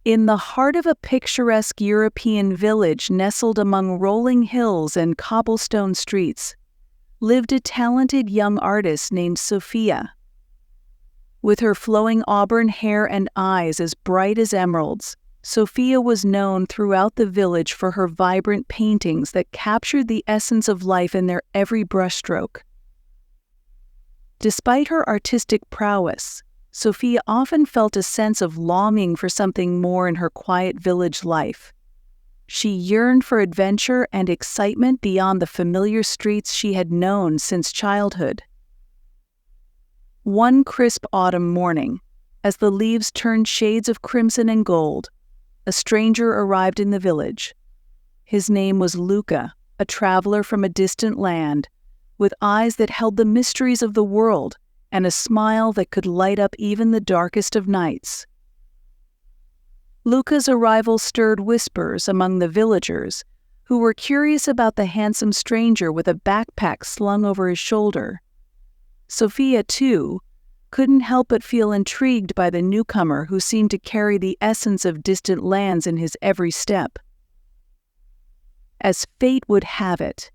In the heart of a picturesque European village nestled among rolling hills and cobblestone streets, lived a talented young artist named Sophia. With her flowing auburn hair and eyes as bright as emeralds, Sophia was known throughout the village for her vibrant paintings that captured the essence of life in their every brushstroke. Despite her artistic prowess, Sophia often felt a sense of longing for something more in her quiet village life. She yearned for adventure and excitement beyond the familiar streets she had known since childhood. One crisp autumn morning, as the leaves turned shades of crimson and gold, a stranger arrived in the village. His name was Luca, a traveler from a distant land, with eyes that held the mysteries of the world and a smile that could light up even the darkest of nights. Luca's arrival stirred whispers among the villagers, who were curious about the handsome stranger with a backpack slung over his shoulder. Sophia, too, couldn't help but feel intrigued by the newcomer who seemed to carry the essence of distant lands in his every step. As fate would have it,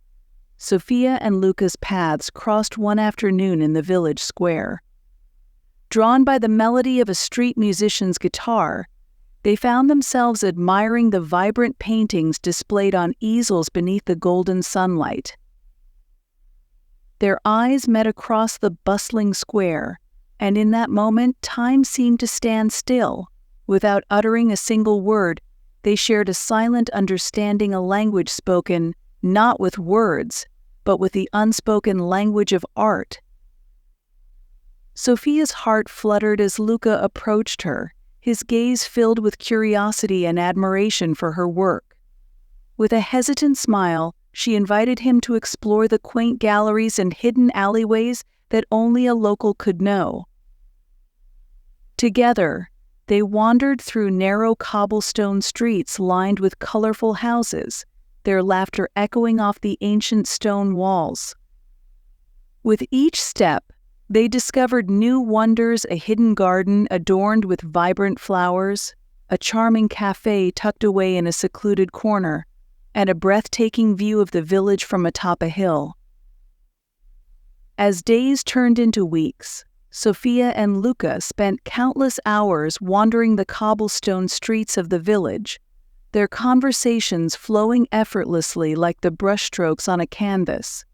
Sophia and Luca's paths crossed one afternoon in the village square. Drawn by the melody of a street musician's guitar, they found themselves admiring the vibrant paintings displayed on easels beneath the golden sunlight. Their eyes met across the bustling square, and in that moment time seemed to stand still. Without uttering a single word, they shared a silent understanding, a language spoken not with words, but with the unspoken language of art. Sophia's heart fluttered as Luca approached her, his gaze filled with curiosity and admiration for her work. With a hesitant smile, she invited him to explore the quaint galleries and hidden alleyways that only a local could know. Together, they wandered through narrow cobblestone streets lined with colorful houses, their laughter echoing off the ancient stone walls. With each step, they discovered new wonders: a hidden garden adorned with vibrant flowers, a charming cafe tucked away in a secluded corner, and a breathtaking view of the village from atop a hill. As days turned into weeks, Sophia and Luca spent countless hours wandering the cobblestone streets of the village, their conversations flowing effortlessly like the brushstrokes on a canvas.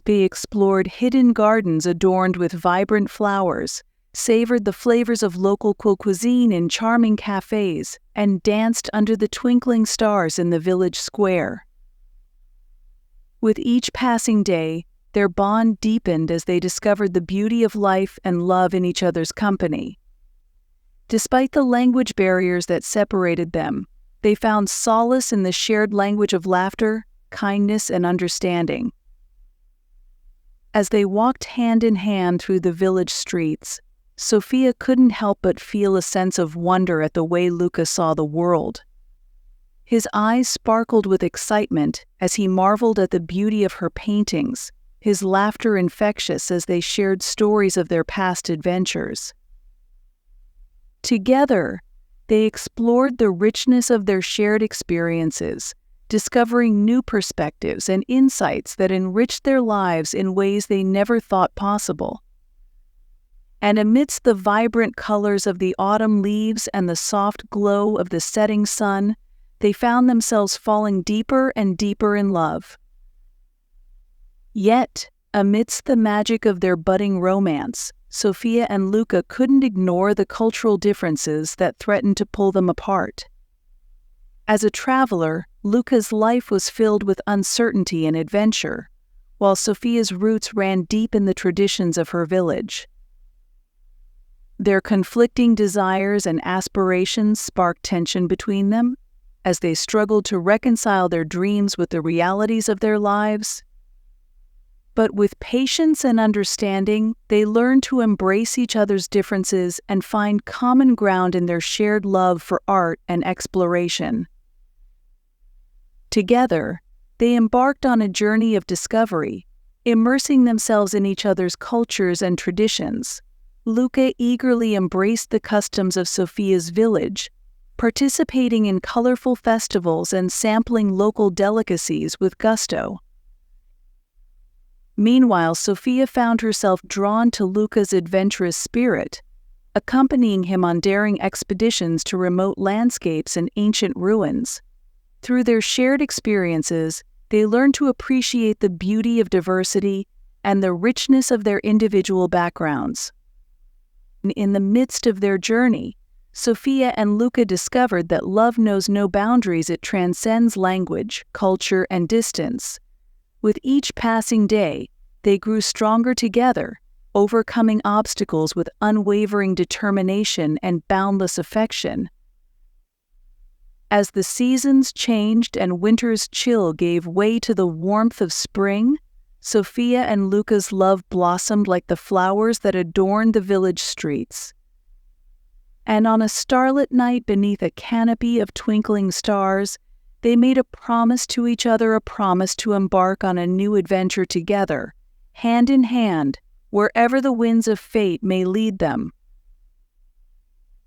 They explored hidden gardens adorned with vibrant flowers, savored the flavors of local cuisine in charming cafes, and danced under the twinkling stars in the village square. With each passing day, their bond deepened as they discovered the beauty of life and love in each other's company. Despite the language barriers that separated them, they found solace in the shared language of laughter, kindness, and understanding. As they walked hand in hand through the village streets, Sophia couldn't help but feel a sense of wonder at the way Luca saw the world. His eyes sparkled with excitement as he marveled at the beauty of her paintings, his laughter infectious as they shared stories of their past adventures. Together, they explored the richness of their shared experiences, discovering new perspectives and insights that enriched their lives in ways they never thought possible. And amidst the vibrant colors of the autumn leaves and the soft glow of the setting sun, they found themselves falling deeper and deeper in love. Yet, amidst the magic of their budding romance, Sophia and Luca couldn't ignore the cultural differences that threatened to pull them apart. As a traveler, Luca's life was filled with uncertainty and adventure, while Sophia's roots ran deep in the traditions of her village. Their conflicting desires and aspirations sparked tension between them, as they struggled to reconcile their dreams with the realities of their lives. But with patience and understanding, they learned to embrace each other's differences and find common ground in their shared love for art and exploration. Together, they embarked on a journey of discovery, immersing themselves in each other's cultures and traditions. Luca eagerly embraced the customs of Sophia's village, participating in colorful festivals and sampling local delicacies with gusto. Meanwhile, Sophia found herself drawn to Luca's adventurous spirit, accompanying him on daring expeditions to remote landscapes and ancient ruins. Through their shared experiences, they learned to appreciate the beauty of diversity and the richness of their individual backgrounds. In the midst of their journey, Sophia and Luca discovered that love knows no boundaries. It transcends language, culture, and distance. With each passing day, they grew stronger together, overcoming obstacles with unwavering determination and boundless affection. As the seasons changed and winter's chill gave way to the warmth of spring, Sophia and Luca's love blossomed like the flowers that adorned the village streets. And on a starlit night beneath a canopy of twinkling stars, they made a promise to each other, a promise to embark on a new adventure together, hand in hand, wherever the winds of fate may lead them.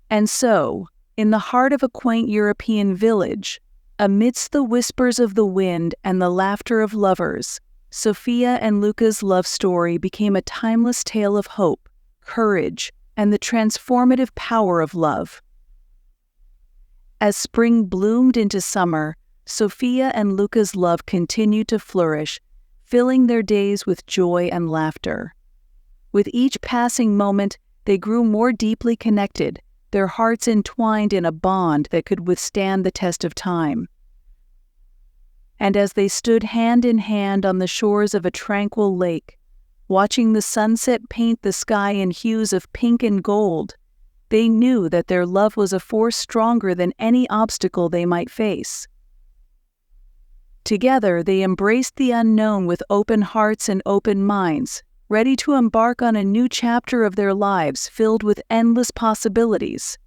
And so, in the heart of a quaint European village, amidst the whispers of the wind and the laughter of lovers, Sophia and Luca's love story became a timeless tale of hope, courage, and the transformative power of love. As spring bloomed into summer, Sophia and Luca's love continued to flourish, filling their days with joy and laughter. With each passing moment, they grew more deeply connected, their hearts entwined in a bond that could withstand the test of time. And as they stood hand in hand on the shores of a tranquil lake, watching the sunset paint the sky in hues of pink and gold, they knew that their love was a force stronger than any obstacle they might face. Together, they embraced the unknown with open hearts and open minds, ready to embark on a new chapter of their lives filled with endless possibilities.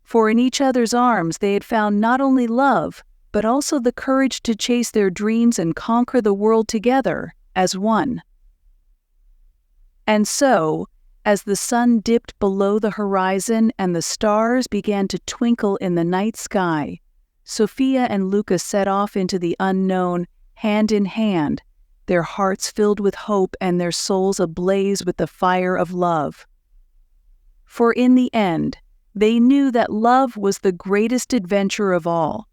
For in each other's arms they had found not only love, but also the courage to chase their dreams and conquer the world together as one. And so, as the sun dipped below the horizon and the stars began to twinkle in the night sky, Sophia and Luca set off into the unknown, hand in hand, their hearts filled with hope and their souls ablaze with the fire of love. For in the end, they knew that love was the greatest adventure of all,